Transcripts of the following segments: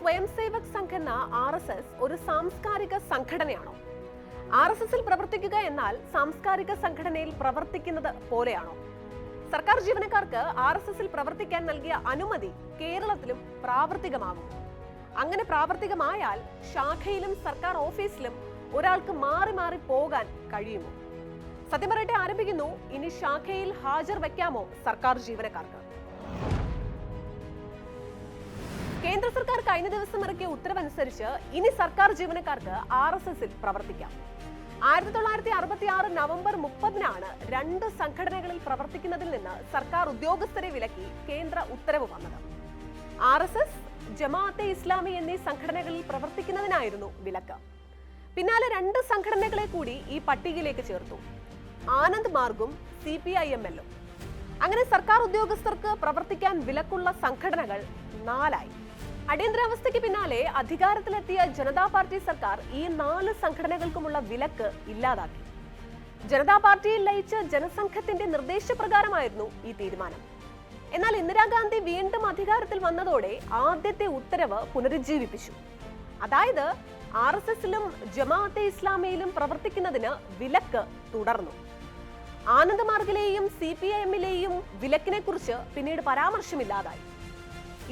സ്വയം സേവക് സംഘ് എന്ന RSS ഒരു സാംസ്കാരിക സംഘടനയാണോ? RSSൽ പ്രവർത്തിക്കുക എന്നാൽ സാംസ്കാരിക സംഘടനയിൽ പ്രവർത്തിക്കുന്നത് പോലെയാണോ? സർക്കാർ ജീവനക്കാർക്ക് RSSൽ പ്രവർത്തിക്കാൻ നൽകിയ അനുമതി കേരളത്തിലും പ്രാവർത്തികമാകും. അങ്ങനെ പ്രാവർത്തികമായാൽ ശാഖയിലും സർക്കാർ ഓഫീസിലും ഒരാൾക്ക് മാറി മാറി പോകാൻ കഴിയുമോ? സത്യം പറയട്ടെ ആരംഭിക്കുന്നു. ഇനി ശാഖയിൽ ഹാജർ വെക്കാമോ സർക്കാർ ജീവനക്കാർക്ക്? കേന്ദ്ര സർക്കാർ കഴിഞ്ഞ ദിവസം ഇറക്കിയ ഉത്തരവനുസരിച്ച് ഇനി സർക്കാർ ജീവനക്കാർക്ക് RSSൽ പ്രവർത്തിക്കാം. 1966 നവംബർ 30-നാണ് 2 സംഘടനകളിൽ പ്രവർത്തിക്കുന്നതിൽ നിന്ന് സർക്കാർ ഉദ്യോഗസ്ഥരെ വിലക്കി കേന്ദ്ര ഉത്തരവ് വന്നത്. RSS, ജമാഅത്തെ ഇസ്ലാമി എന്നീ സംഘടനകളിൽ പ്രവർത്തിക്കുന്നതിനായിരുന്നു വിലക്ക്. പിന്നാലെ 2 സംഘടനകളെ കൂടി ഈ പട്ടികയിലേക്ക് ചേർത്തു: ആനന്ദ് മാർഗും CPIML-ഉം. അങ്ങനെ സർക്കാർ ഉദ്യോഗസ്ഥർക്ക് പ്രവർത്തിക്കാൻ വിലക്കുള്ള സംഘടനകൾ 4ആയി. അടിയന്തരാവസ്ഥയ്ക്ക് പിന്നാലെ അധികാരത്തിലെത്തിയ ജനതാ പാർട്ടി സർക്കാർ ഈ 4 സംഘടനകൾക്കുമുള്ള വിലക്ക് ഇല്ലാതാക്കി. ജനതാ പാർട്ടിയിൽ ലയിച്ച ജനസംഘത്തിന്റെ നിർദ്ദേശപ്രകാരമായിരുന്നു ഈ തീരുമാനം. എന്നാൽ ഇന്ദിരാഗാന്ധി വീണ്ടും അധികാരത്തിൽ വന്നതോടെ ആദ്യത്തെ ഉത്തരവ് പുനരുജ്ജീവിപ്പിച്ചു. അതായത് RSSലും ജമാഅത്തെ ഇസ്ലാമിയിലും പ്രവർത്തിക്കുന്നതിന് വിലക്ക് തുടർന്നു. ആനന്ദ് മാർഗിലെയും CPIMലെയും വിലക്കിനെ കുറിച്ച് പിന്നീട് പരാമർശമില്ലാതായി.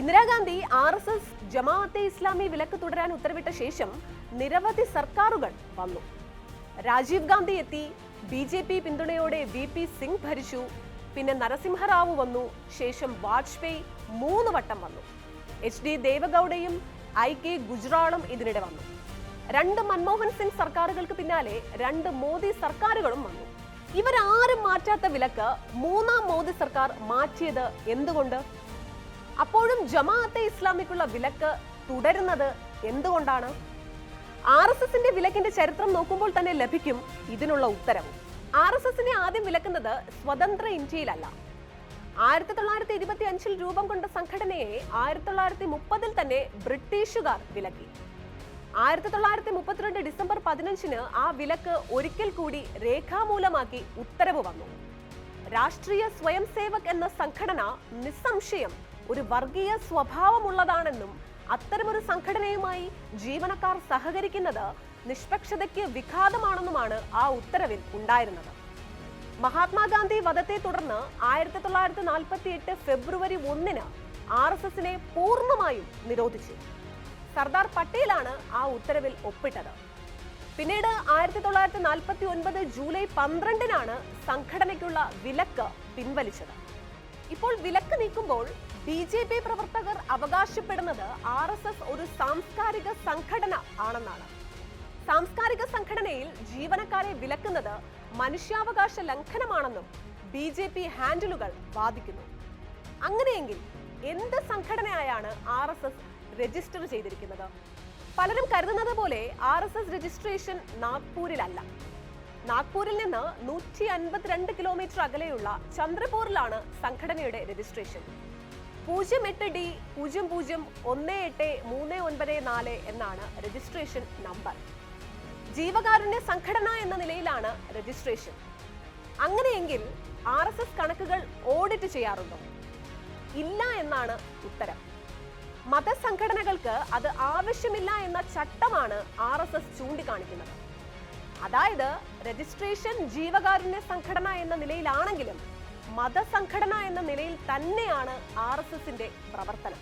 ഇന്ദിരാഗാന്ധി RSS, ജമാഅത്തെ ഇസ്ലാമി വിലക്ക് തുടരാൻ ഉത്തരവിട്ട ശേഷം നിരവധി സർക്കാരുകൾ വന്നു. രാജീവ് ഗാന്ധി എത്തി, BJP പിന്തുണയോടെ VP സിംഗ് ഭരിച്ചു, പിന്നെ നരസിംഹറാവു വന്നു, ശേഷം വാജ്പേയി 3 വട്ടം വന്നു. HD ദേവഗൌഡയും IK ഗുജ്റാളും ഇതിനിടെ വന്നു. 2 മൻമോഹൻ സിംഗ് സർക്കാരുകൾക്ക് പിന്നാലെ 2 മോദി സർക്കാരുകളും വന്നു. ഇവരാരും മാറ്റാത്ത വിലക്ക് 3-ാം മോദി സർക്കാർ മാറ്റിയത് എന്തുകൊണ്ട്? അപ്പോഴും ജമാഅത്തെ ഇസ്ലാമിക്കുള്ള വിലക്ക് തുടരുന്നത് എന്തുകൊണ്ടാണ്? RSSന്റെ വിലക്കിന്റെ ചരിത്രം നോക്കുമ്പോൾ തന്നെ ലഭിക്കും ഇതിനുള്ള ഉത്തരവും. RSSനെ ആദ്യം വിലക്കുന്നത് സ്വതന്ത്ര ഇന്ത്യയിലല്ല. 1925-ൽ രൂപം കൊണ്ട സംഘടനയെ 1930-ൽ തന്നെ ബ്രിട്ടീഷുകാർ വിലക്കി. 1932 ഡിസംബർ 15-ന് ആ വിലക്ക് ഒരിക്കൽ കൂടി രേഖാമൂലമാക്കി ഉത്തരവ് വന്നു. രാഷ്ട്രീയ സ്വയം സേവക് എന്ന സംഘടന നിസ്സംശയം ഒരു വർഗീയ സ്വഭാവമുള്ളതാണെന്നും അത്തരമൊരു സംഘടനയുമായി ജീവനക്കാർ സഹകരിക്കുന്നത് നിഷ്പക്ഷതയ്ക്ക് വിഘാതമാണെന്നുമാണ് ആ ഉത്തരവിൽ ഉണ്ടായിരുന്നത്. മഹാത്മാഗാന്ധി വധത്തെ തുടർന്ന് 1948 ഫെബ്രുവരി 1-ന് RSSനെ പൂർണ്ണമായും നിരോധിച്ചു. സർദാർ പട്ടേലാണ് ആ ഉത്തരവിൽ ഒപ്പിട്ടത്. പിന്നീട് 1949 ജൂലൈ 12-നാണ് സംഘടനയ്ക്കുള്ള വിലക്ക് പിൻവലിച്ചത്. ഇപ്പോൾ വിലക്ക് നീക്കുമ്പോൾ BJP പ്രവർത്തകർ അവകാശപ്പെടുന്നത് RSS ഒരു സാംസ്കാരിക സംഘടന ആണെന്നാണ്. സാംസ്കാരിക സംഘടനയിൽ ജീവനക്കാരെ വിലക്കുന്നത് മനുഷ്യാവകാശ ലംഘനമാണെന്നും BJP ഹാൻഡിലുകൾ വാദിക്കുന്നു. അങ്ങനെയെങ്കിൽ എന്ത് സംഘടനയായാണ് RSS രജിസ്റ്റർ ചെയ്തിരിക്കുന്നത്? പലരും കരുതുന്നത് പോലെ RSS രജിസ്ട്രേഷൻ നാഗ്പൂരിലല്ല. നാഗ്പൂരിൽ നിന്ന് 152 കിലോമീറ്റർ അകലെയുള്ള ചന്ദ്രപൂരിലാണ് സംഘടനയുടെ രജിസ്ട്രേഷൻ. 08D 001839 എന്നാണ് രജിസ്ട്രേഷൻ നമ്പർ. ജീവകാരുണ്യ സംഘടന എന്ന നിലയിലാണ് രജിസ്ട്രേഷൻ. അങ്ങനെയെങ്കിൽ RSS കണക്കുകൾ ഓഡിറ്റ് ചെയ്യാറുണ്ടോ? ഇല്ല എന്നാണ് ഉത്തരം. മതസംഘടനകൾക്ക് അത് ആവശ്യമില്ല എന്ന ചട്ടമാണ് RSS ചൂണ്ടിക്കാണിക്കുന്നത്. അതായത് രജിസ്ട്രേഷൻ ജീവകാരുണ്യ സംഘടന എന്ന നിലയിലാണെങ്കിലും മതസംഘടന എന്ന നിലയിൽ തന്നെയാണ് RSSന്റെ പ്രവർത്തനം.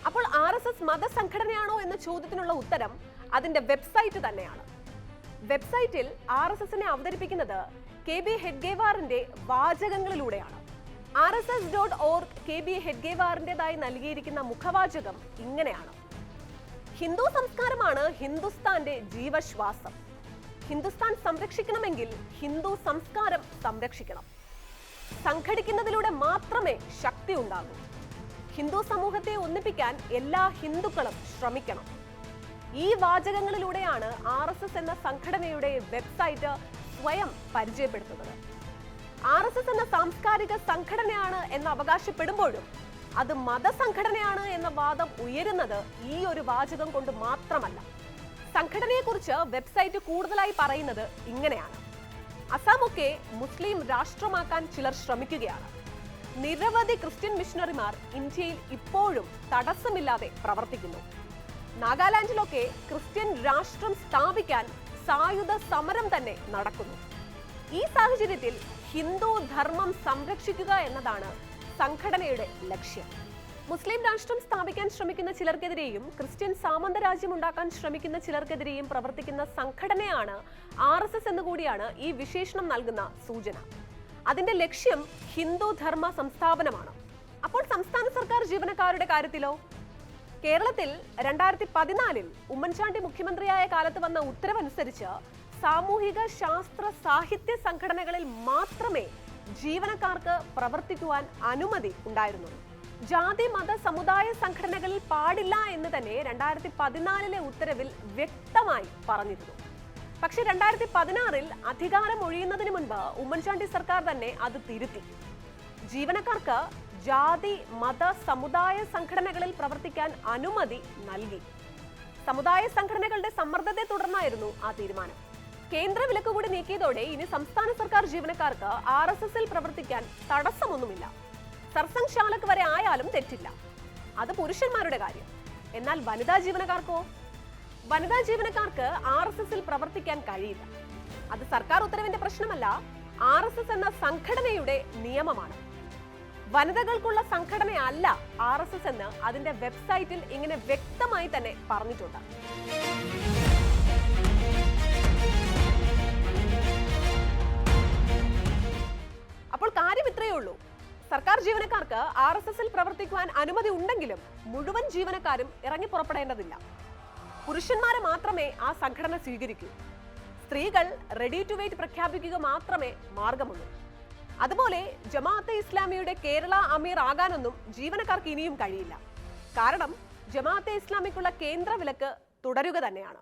അപ്പോൾ RSS മതസംഘടനയാണോ എന്ന ചോദ്യത്തിനുള്ള ഉത്തരം അതിന്റെ വെബ്സൈറ്റ് തന്നെയാണ്. വെബ്സൈറ്റിൽ RSSനെ അവതരിപ്പിക്കുന്നത് KB ഹെഡ്ഗേവാറിന്റെ വാചകങ്ങളിലൂടെയാണ്. RSS.org KB ഹെഡ്ഗേവാറിന്റേതായി നൽകിയിരിക്കുന്ന മുഖവാചകം ഇങ്ങനെയാണ്: ഹിന്ദു സംസ്കാരമാണ് ഹിന്ദുസ്ഥാന്റെ ജീവശ്വാസം. ഹിന്ദുസ്ഥാൻ സംരക്ഷിക്കണമെങ്കിൽ ഹിന്ദു സംസ്കാരം സംരക്ഷിക്കണം. സംഘടിക്കുന്നതിലൂടെ മാത്രമേ ശക്തി ഉണ്ടാകൂ. ഹിന്ദു സമൂഹത്തെ ഒന്നിപ്പിക്കാൻ എല്ലാ ഹിന്ദുക്കളും ശ്രമിക്കണം. ഈ വാചകങ്ങളിലൂടെയാണ് RSS എന്ന സംഘടനയുടെ വെബ്സൈറ്റ് സ്വയം പരിചയപ്പെടുത്തുന്നത്. RSS എന്ന സാംസ്കാരിക സംഘടനയാണ് എന്ന് അവകാശപ്പെടുമ്പോഴും അത് മതസംഘടനയാണ് എന്ന വാദം ഉയരുന്നത് ഈ ഒരു വാചകം കൊണ്ട് മാത്രമല്ല. സംഘടനയെക്കുറിച്ച് വെബ്സൈറ്റ് കൂടുതലായി പറയുന്നത് ഇങ്ങനെയാണ്: അസാമൊക്കെ മുസ്ലിം രാഷ്ട്രമാക്കാൻ ചിലർ ശ്രമിക്കുകയാണ്. നിരവധി ക്രിസ്ത്യൻ മിഷണറിമാർ ഇന്ത്യയിൽ ഇപ്പോഴും തടസ്സമില്ലാതെ പ്രവർത്തിക്കുന്നു. നാഗാലാൻഡിലൊക്കെ ക്രിസ്ത്യൻ രാഷ്ട്രം സ്ഥാപിക്കാൻ സായുധ സമരം തന്നെ നടക്കുന്നു. ഈ സാഹചര്യത്തിൽ ഹിന്ദു ധർമ്മം സംരക്ഷിക്കുക എന്നതാണ് സംഘടനയുടെ ലക്ഷ്യം. മുസ്ലിം രാഷ്ട്രം സ്ഥാപിക്കാൻ ശ്രമിക്കുന്ന ചിലർക്കെതിരെയും ക്രിസ്ത്യൻ സാമന്തരാജ്യം ഉണ്ടാക്കാൻ ശ്രമിക്കുന്ന ചിലർക്കെതിരെയും പ്രവർത്തിക്കുന്ന സംഘടനയാണ് RSS എന്നുകൂടിയാണ് ഈ വിശേഷണം നൽകുന്ന സൂചന. അതിന്റെ ലക്ഷ്യം ഹിന്ദു ധർമ്മ സംസ്ഥാപനമാണ്. അപ്പോൾ സംസ്ഥാന സർക്കാർ ജീവനക്കാരുടെ കാര്യത്തിലോ? കേരളത്തിൽ 2014 ഉമ്മൻചാണ്ടി മുഖ്യമന്ത്രിയായ കാലത്ത് വന്ന ഉത്തരവനുസരിച്ച് സാമൂഹിക ശാസ്ത്ര സാഹിത്യ സംഘടനകളിൽ മാത്രമേ ജീവനക്കാർക്ക് പ്രവർത്തിക്കുവാൻ അനുമതി ഉണ്ടായിരുന്നുള്ളൂ. ജാതി മത സമുദായ സംഘടനകളിൽ പാടില്ല എന്ന് തന്നെ 2014 ഉത്തരവിൽ വ്യക്തമായി പറഞ്ഞിരുന്നു. പക്ഷെ 2016 അധികാരം ഒഴിയുന്നതിന് മുൻപ് ഉമ്മൻചാണ്ടി സർക്കാർ തന്നെ അത് തിരുത്തി. ജീവനക്കാർക്ക് ജാതി മത സമുദായ സംഘടനകളിൽ പ്രവർത്തിക്കാൻ അനുമതി നൽകി. സമുദായ സംഘടനകളുടെ സമ്മർദ്ദത്തെ തുടർന്നായിരുന്നു ആ തീരുമാനം. കേന്ദ്ര വിലക്ക് കൂടി നീക്കിയതോടെ ഇനി സംസ്ഥാന സർക്കാർ ജീവനക്കാർക്ക് RSSൽ പ്രവർത്തിക്കാൻ തടസ്സമൊന്നുമില്ല. സർസംഘ് ചാലക് വരെ ആയാലും തെറ്റില്ല. അത് പുരുഷന്മാരുടെ കാര്യം. എന്നാൽ വനിതാ ജീവനക്കാർക്കോ? വനിതാ ജീവനക്കാർക്ക് RSSൽ പ്രവർത്തിക്കാൻ കഴിയില്ല. അത് സർക്കാർ ഉത്തരവിന്റെ പ്രശ്നമല്ല, RSS എന്ന സംഘടനയുടെ നിയമമാണ്. വനിതകൾക്കുള്ള സംഘടനയല്ല RSS എന്ന് അതിന്റെ വെബ്സൈറ്റിൽ ഇങ്ങനെ വ്യക്തമായി തന്നെ പറഞ്ഞിട്ടുണ്ട്. അപ്പോൾ കാര്യം ഇത്രയേ ഉള്ളൂ. സർക്കാർ ജീവനക്കാർക്ക് RSSൽ പ്രവർത്തിക്കുവാൻ അനുമതി ഉണ്ടെങ്കിലും മുഴുവൻ ജീവനക്കാരും ഇറങ്ങി പുറപ്പെടേണ്ടതില്ല. പുരുഷന്മാരെ മാത്രമേ ആ സംഘടന സ്വീകരിക്കൂ. സ്ത്രീകൾ റെഡി ടു വെയിറ്റ് പ്രഖ്യാപിക്കുക മാത്രമേ മാർഗമുള്ളൂ. അതുപോലെ ജമാഅത്തെ ഇസ്ലാമിയുടെ കേരള അമീർ ആകാനൊന്നും ജീവനക്കാർക്ക് ഇനിയും കഴിയില്ല. കാരണം ജമാഅത്തെ ഇസ്ലാമിക്കുള്ള കേന്ദ്ര വിലക്ക് തുടരുക തന്നെയാണ്.